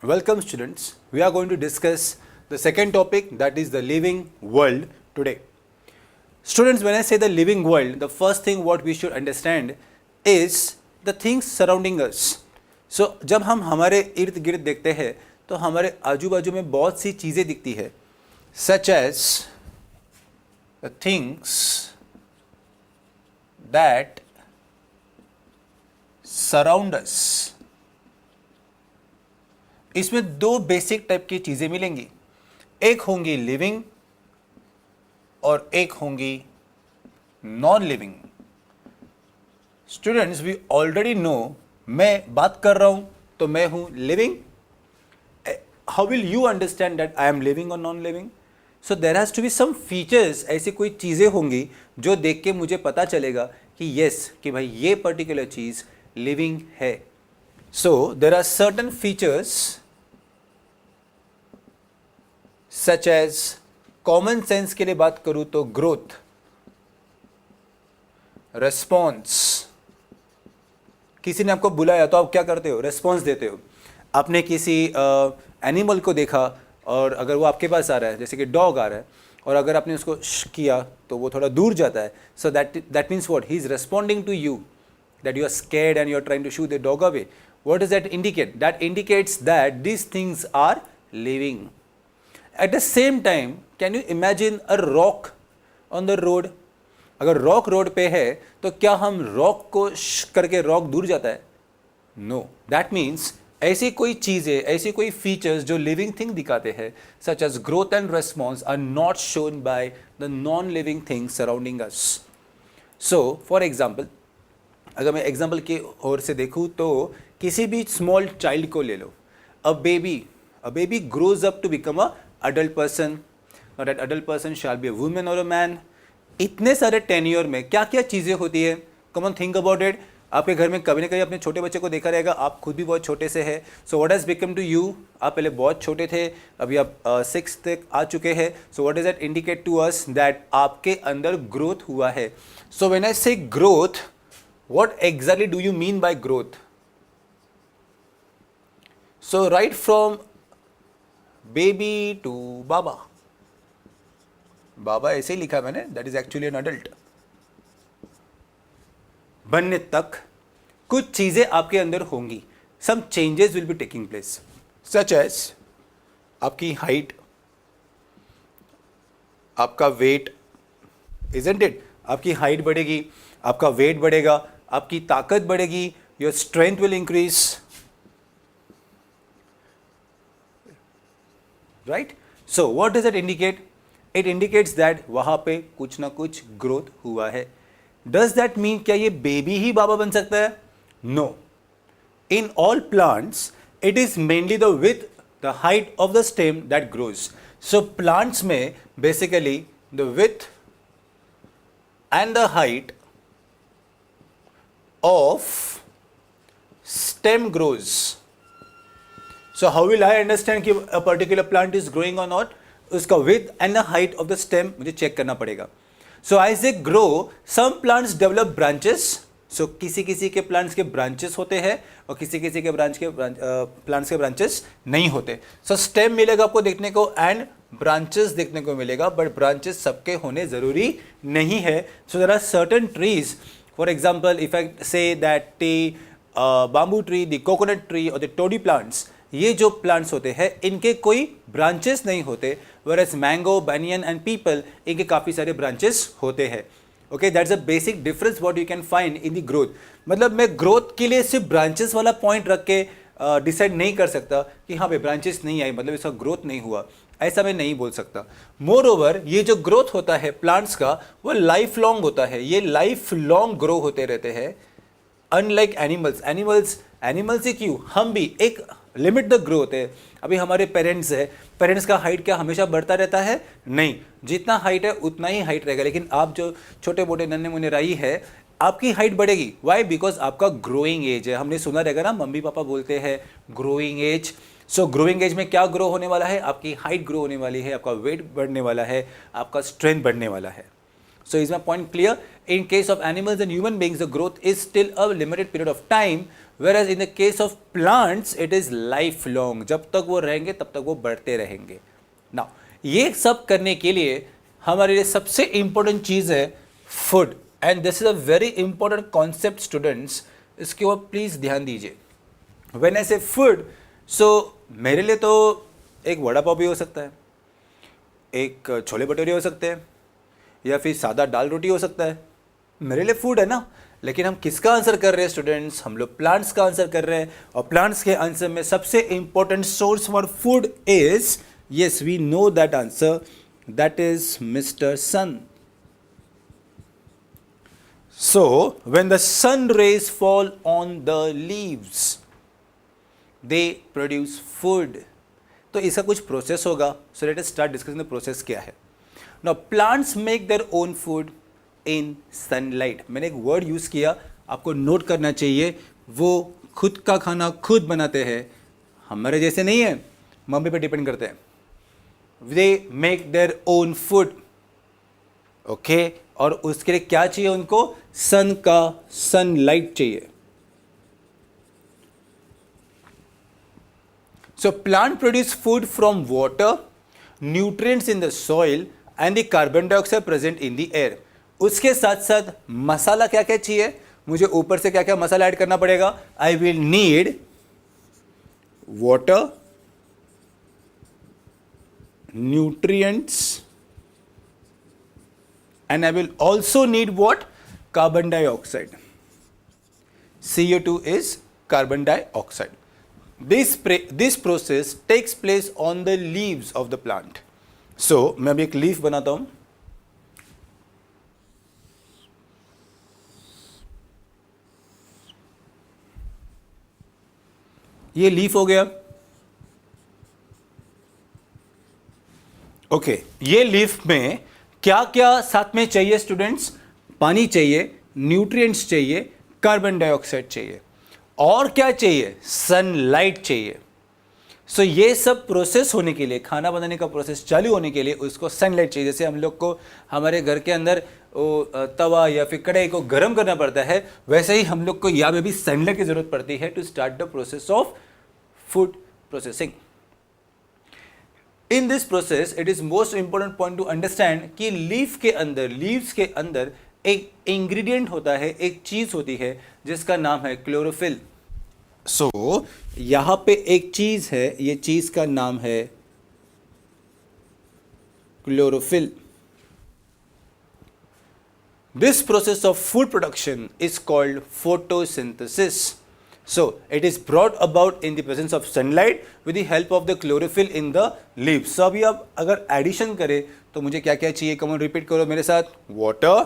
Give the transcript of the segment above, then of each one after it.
Welcome students, we are going to discuss the second topic, that is the living world today. Students, when I say the living world, the first thing what we should understand is the things surrounding us. So जब हम हमारे इर्द गिर्द देखते हैं तो हमारे आजू बाजू में बहुत सी चीज़ें दिखती है, such as the things that surround us. इसमें दो बेसिक टाइप की चीज़ें मिलेंगी, एक होंगी लिविंग और एक होंगी non living. Students, we already know, मैं बात कर रहा हूं तो मैं हूं living. How will you understand that I am living और non living? So there has to be some features, ऐसी कोई चीज़ें होंगी जो देख के मुझे पता चलेगा कि यस, कि भाई ये पर्टिकुलर चीज़ लिविंग है. So there are certain features such as, common sense के लिए बात करूं तो ग्रोथ, रेस्पॉन्स. किसी ने आपको बुलाया तो आप क्या करते हो? रेस्पॉन्स देते हो. आपने किसी एनिमल को देखा और अगर वो आपके पास आ रहा है, जैसे कि डॉग आ रहा है, और अगर आपने उसको किया तो वो थोड़ा दूर जाता है. So that means what? He is responding to you, that you are scared and you are trying to shoo the dog away. What does that indicate? That indicates that these things are living. At the same time, can you imagine a rock on the road? अगर rock road पे है तो क्या हम rock को करके rock दूर जाता है? नो. दैट मीन्स ऐसी कोई चीज़ें, ऐसी कोई फीचर्स जो लिविंग थिंग दिखाते हैं, such as growth and response, are not shown by the non living things surrounding us. So for example, अगर मैं एग्जाम्पल की ओर से देखूँ तो किसी भी स्मॉल चाइल्ड को ले लो. A baby grows up to become a adult person, or that adult person shall be a woman or a man. इतने सारे टेन्योर में क्या क्या चीज़ें होती है? Come on think about it. आपके घर में कभी ना कभी अपने छोटे बच्चे को देखा रहेगा, आप खुद भी बहुत छोटे से हैं. So what has become to you? आप पहले बहुत छोटे थे, अभी आप 6th तक आ चुके हैं. So what does that indicate to us? That आपके अंदर ग्रोथ हुआ है. So when I say growth, what exactly do you mean by growth? So right from baby to बाबा, बाबा ऐसे ही लिखा मैंने, that is actually an adult, बनने तक कुछ चीजें आपके अंदर होंगी. Some changes will be taking place, such as आपकी हाइट, आपका वेट, इजंट इट? आपकी हाइट बढ़ेगी, आपका वेट बढ़ेगा, आपकी ताकत बढ़ेगी, your strength will increase, right? So what does that indicate? It indicates that वहां पे कुछ ना कुछ ग्रोथ हुआ है. डज दैट मीन क्या ये बेबी ही बाबा बन सकता है? No. In all plants it is mainly the with the height of the stem that grows. So plants में basically the with and the height of stem grows. So how will I understand कि a particular plant is growing or not? उसका width and the height of the stem मुझे check करना पड़ेगा. So as they grow, some plants develop branches. So किसी किसी के plants के branches होते हैं और किसी किसी के plants के branches नहीं होते. So stem मिलेगा आपको देखने को and branches देखने को मिलेगा, but branches सबके होने ज़रूरी नहीं है. So there are certain trees. For example, if I say that the bamboo tree, the coconut tree or the toddy plants, ये जो प्लांट्स होते हैं इनके कोई ब्रांचेस नहीं होते, whereas mango, banyan and people, इनके काफ़ी सारे ब्रांचेस होते हैं. Okay, that's a basic difference what you can find in the growth. मतलब मैं ग्रोथ के लिए सिर्फ ब्रांचेस वाला पॉइंट रख के डिसाइड नहीं कर सकता कि हाँ भाई ब्रांचेस नहीं आई मतलब इसका ग्रोथ नहीं हुआ, ऐसा मैं नहीं बोल सकता. मोर ओवर, ये जो ग्रोथ होता है प्लांट्स का वो लाइफ लॉन्ग होता है, ये लाइफ लॉन्ग ग्रो होते रहते हैं. अनलाइक एनिमल्स ही क्यों, हम भी एक लिमिट द ग्रोथ है. अभी हमारे पेरेंट्स है, पेरेंट्स का हाइट क्या हमेशा बढ़ता रहता है? नहीं, जितना हाइट है उतना ही हाइट रहेगा. लेकिन आप जो छोटे मोटे नन्हे मुन्ने राई है, आपकी हाइट बढ़ेगी. वाई? बिकॉज आपका ग्रोइंग एज है. हमने सुना रहेगा ना, मम्मी पापा बोलते हैं growing age. So growing age में क्या ग्रो होने वाला है? आपकी हाइट ग्रो होने वाली है, आपका वेट बढ़ने वाला है, आपका स्ट्रेंथ बढ़ने वाला है. So is my point clear? In case of animals and human beings, the growth is still a limited period of time, whereas in the case of plants it is life long, जब तक वो रहेंगे तब तक वो बढ़ते रहेंगे। Now ये सब करने के लिए हमारे लिए सबसे इंपॉर्टेंट चीज़ है food, and this is a very important concept students, इसके ऊपर प्लीज़ ध्यान दीजिए। व्हेन आई से फूड, सो मेरे लिए तो एक वड़ा पाव भी हो सकता है, एक छोले भटूरे हो सकते हैं, या फिर सादा दाल रोटी हो सकता है, मेरे लिए फूड है ना। लेकिन हम किसका आंसर कर रहे हैं स्टूडेंट्स? हम लोग प्लांट्स का आंसर कर रहे हैं, और प्लांट्स के आंसर में सबसे important source for food is, yes we know that answer, that is mister sun. So, when the sun rays fall on the leaves, they produce food. तो इसका कुछ प्रोसेस होगा, so let us start discussing the process क्या है। Now, plants make their own food in sunlight. मैंने एक word use किया, आपको नोट करना चाहिए, वो खुद का खाना खुद बनाते हैं, हमारे जैसे नहीं है, मम्मी पे डिपेंड करते हैं। They make their own food. Okay और उसके लिए क्या चाहिए उनको? सनलाइट चाहिए। So plant produce food from water, nutrients in the soil and the carbon dioxide present in the air. उसके साथ साथ मसाला क्या क्या चाहिए मुझे? ऊपर से क्या क्या मसाला ऐड करना पड़ेगा? I will need water, nutrients, and I will also need what? Carbon dioxide. CO2 is carbon dioxide. This process takes place on the leaves of the plant. So मैं अभी एक लीफ बनाता हूं। ये लीफ हो गया। ओके, ये leaf में क्या क्या साथ में चाहिए स्टूडेंट्स? पानी चाहिए, न्यूट्रिएंट्स चाहिए, कार्बन डाइऑक्साइड चाहिए, और क्या चाहिए? सनलाइट चाहिए। सो ये सब प्रोसेस होने के लिए, खाना बनाने का प्रोसेस चालू होने के लिए उसको सनलाइट चाहिए। जैसे हम लोग को हमारे घर के अंदर तवा या फिर कढ़ाई को गर्म करना पड़ता है, वैसे ही हम लोग को यहाँ में भी सनलाइट की जरूरत पड़ती है to start the process of food processing. In this process it is most important point to understand कि लीव्स के अंदर एक इंग्रेडिएंट होता है, एक चीज होती है जिसका नाम है क्लोरोफिल। सो यहां पे एक चीज है, ये चीज का नाम है chlorophyll. This process of food production is called photosynthesis. So it is brought about in the presence of sunlight with the help of the chlorophyll in the leaves. So अभी आप अगर एडिशन करें तो मुझे क्या क्या चाहिए? कम ऑन रिपीट करो मेरे साथ। Water,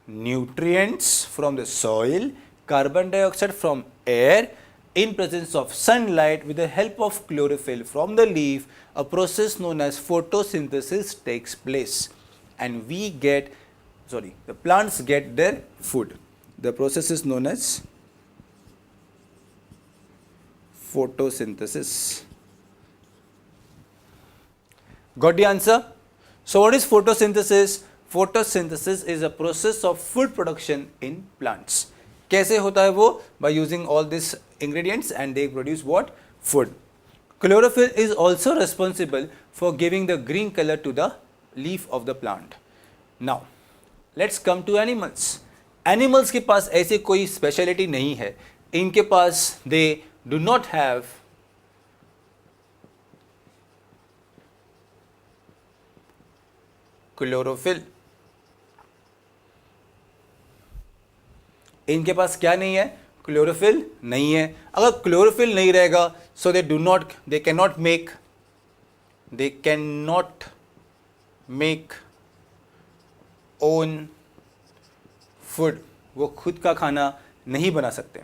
nutrients from the soil, carbon dioxide from air, in presence of sunlight with the help of chlorophyll from the leaf, a process known as photosynthesis takes place, and the plants get their food. The process is known as photosynthesis. Got the answer? So what is photosynthesis? Photosynthesis is a process of food production in plants. कैसे होता है वो? By using all these ingredients and they produce what? Food. Chlorophyll is also responsible for giving the green color to the leaf of the plant. Now, let's come to animals. Animals के पास ऐसे कोई speciality नहीं है। इनके पास they do not have chlorophyll. इनके पास क्या नहीं है? क्लोरोफिल नहीं है। अगर क्लोरोफिल नहीं रहेगा so they can not make own food. वो खुद का खाना नहीं बना सकते।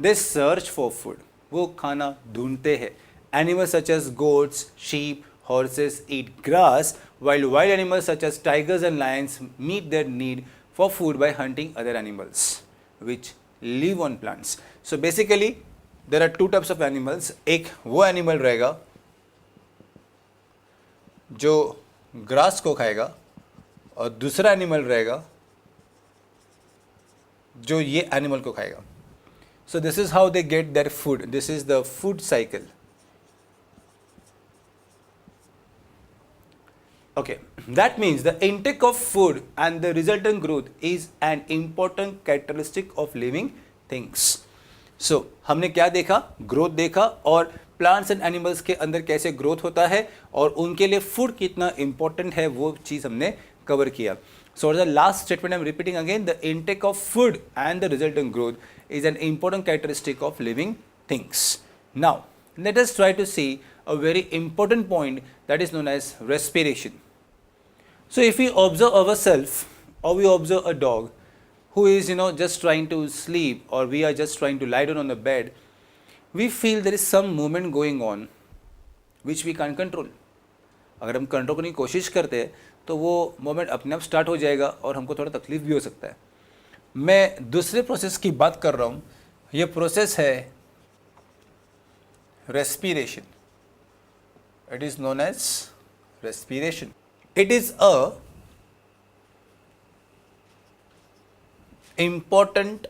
दे सर्च फॉर फूड, वो खाना ढूंढते हैं। Animals such as goats, sheep, horses eat grass, while wild animals such as tigers and lions meet their need for food by hunting other animals which live on plants. So basically there are two types of animals. एक वो animal रहेगा जो grass को खाएगा और दूसरा animal रहेगा जो ये एनिमल को खाएगा। So this is how they get their food. This is the food cycle. Okay, that means the intake of food and the resultant growth is an important characteristic of living things. So हमने क्या देखा? Growth देखा, और plants and animals के अंदर कैसे growth होता है और उनके लिए फूड कितना इंपॉर्टेंट है, वो चीज़ हमने कवर किया. So the last statement I'm repeating again, the intake of food and the resultant growth is an important characteristic of living things. Now let us try to see a very important point that is known as respiration. So if we observe ourselves, or we observe a dog who is just trying to sleep, or we are just trying to lie down on the bed, we feel there is some movement going on which we can't control. अगर हम control करने की कोशिश करते हैं तो वो moment अपने आप स्टार्ट हो जाएगा और हमको थोड़ा तकलीफ भी हो सकता है. मैं दूसरे प्रोसेस की बात कर रहा हूँ. ये प्रोसेस है respiration. It is known as respiration. It is a important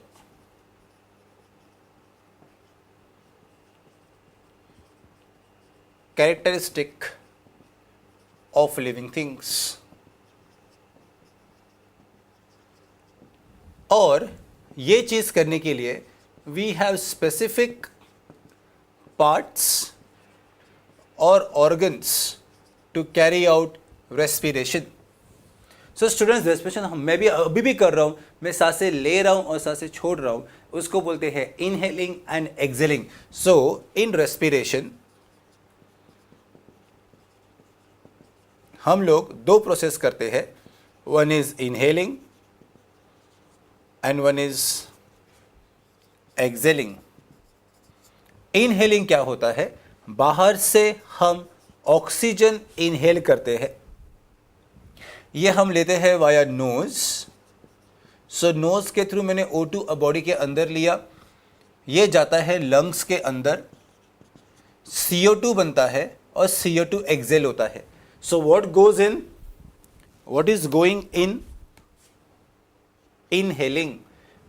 characteristic of living things. और ये चीज़ करने के लिए we have specific parts or organs to carry out respiration. So students, respiration मैं भी अभी भी कर रहा हूँ. मैं सांसें ले रहा हूँ और सांसें छोड़ रहा हूँ, उसको बोलते हैं inhaling and exhaling. So in respiration हम लोग दो प्रोसेस करते हैं. One is inhaling and one is excelling. Inhaling क्या होता है? बाहर से हम ऑक्सीजन इनहेल करते हैं. ये हम लेते हैं वाया नोज. सो नोज के थ्रू मैंने O2 बॉडी के अंदर लिया, ये जाता है लंग्स के अंदर, CO2 बनता है और CO2 एक्सेल होता है. So what goes in? What is going in? Inhaling.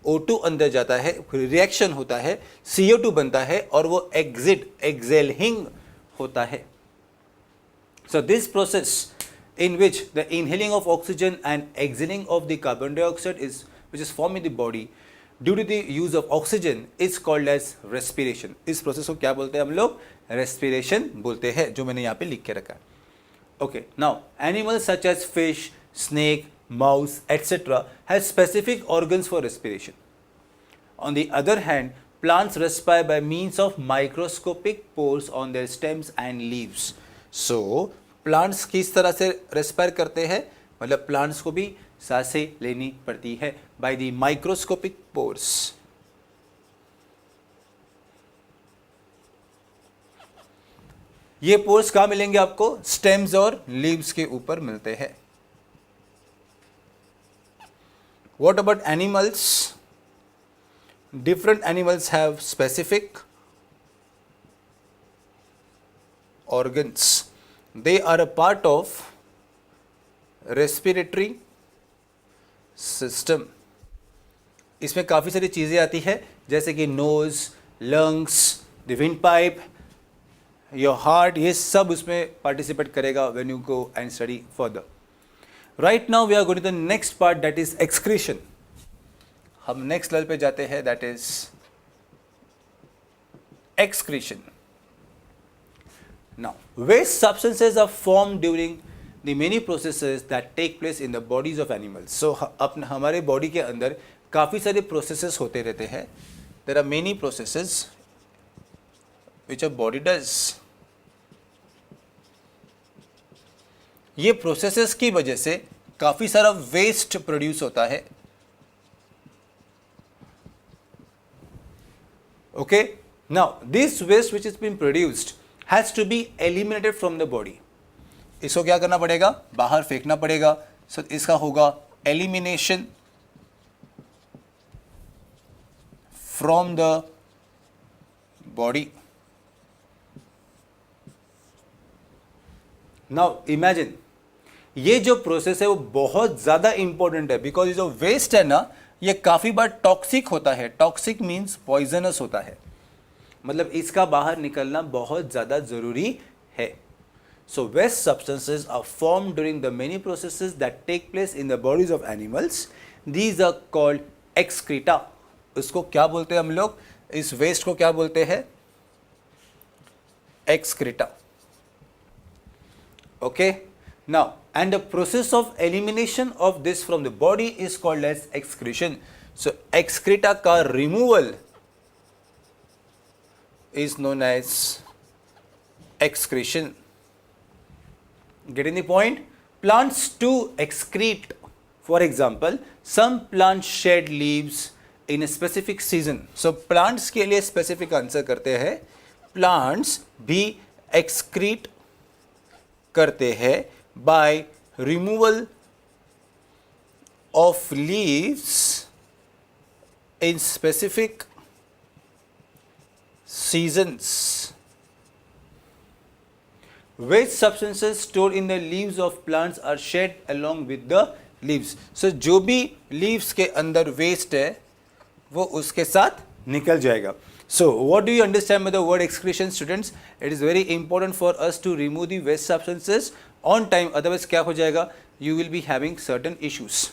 O2 अंदर जाता है, रिएक्शन होता है, CO2 बनता है और वो exhaling होता है. So this process in which the inhaling of oxygen and exhaling of the carbon dioxide which is formed in the body due to the use of oxygen is called as respiration. इस process को क्या बोलते हैं हम लोग? Respiration बोलते हैं, जो मैंने यहाँ पे लिख के रखा है. Okay, now animals such as fish, snake, mouse, etc. have specific organs for respiration. On the other hand, plants respire by means of microscopic pores on their stems and leaves. So, plants किस तरह से respire करते हैं? मतलब plants को भी सांसें लेनी पड़ती है by the microscopic pores. ये पोर्स कहाँ मिलेंगे आपको? स्टेम्स और लीव्स के ऊपर मिलते हैं. What about animals? Different animals have specific organs. They are a part of respiratory system. इसमें काफ़ी सारी चीज़ें आती है, जैसे कि nose, lungs, the wind pipe, your heart, ये सब उसमें पार्टिसिपेट करेगा when you go and study further. Right now we are going to the next part, that is excretion. हम नेक्स्ट लेवल पे जाते हैं, that is excretion. Now waste substances are form during the many processes that take place in the bodies of animals. So अपने हमारे body के अंदर काफ़ी सारे प्रोसेसेस होते रहते हैं. There are many processes which a body does. ये प्रोसेसेस की वजह से काफ़ी सारा वेस्ट प्रोड्यूस होता है. Okay, now this waste which is been produced has to be eliminated from the body. इसको क्या करना पड़ेगा? बाहर फेंकना पड़ेगा. सो इसका होगा elimination from the body. Now imagine, ये जो प्रोसेस है वो बहुत ज़्यादा इंपॉर्टेंट है, बिकॉज ये जो वेस्ट है ना, ये काफ़ी बार टॉक्सिक होता है। टॉक्सिक मीन्स पॉइजनस होता है, मतलब इसका बाहर निकलना बहुत ज़्यादा ज़रूरी है। So waste substances are formed during the many processes that take place in the bodies of animals. These are called excreta. उसको क्या बोलते हैं हम लोग, इस वेस्ट को क्या बोलते हैं, excreta. Okay. Now, and the process of elimination of this from the body is called as excretion. So excreta का removal is known as excretion. Getting the point? Plants too excrete. For example, some plants shed leaves in a specific season. So plants के लिए specific answer करते हैं, plants भी excrete करते हैं by removal of leaves in specific seasons. Waste substances stored in the leaves of plants are shed along with the leaves. So जो भी leaves के अंदर waste है वो उसके साथ निकल जाएगा. So what do you understand by the word excretion, students? It is very important for us to remove the waste substances on time, otherwise क्या हो जाएगा, you will be having certain issues.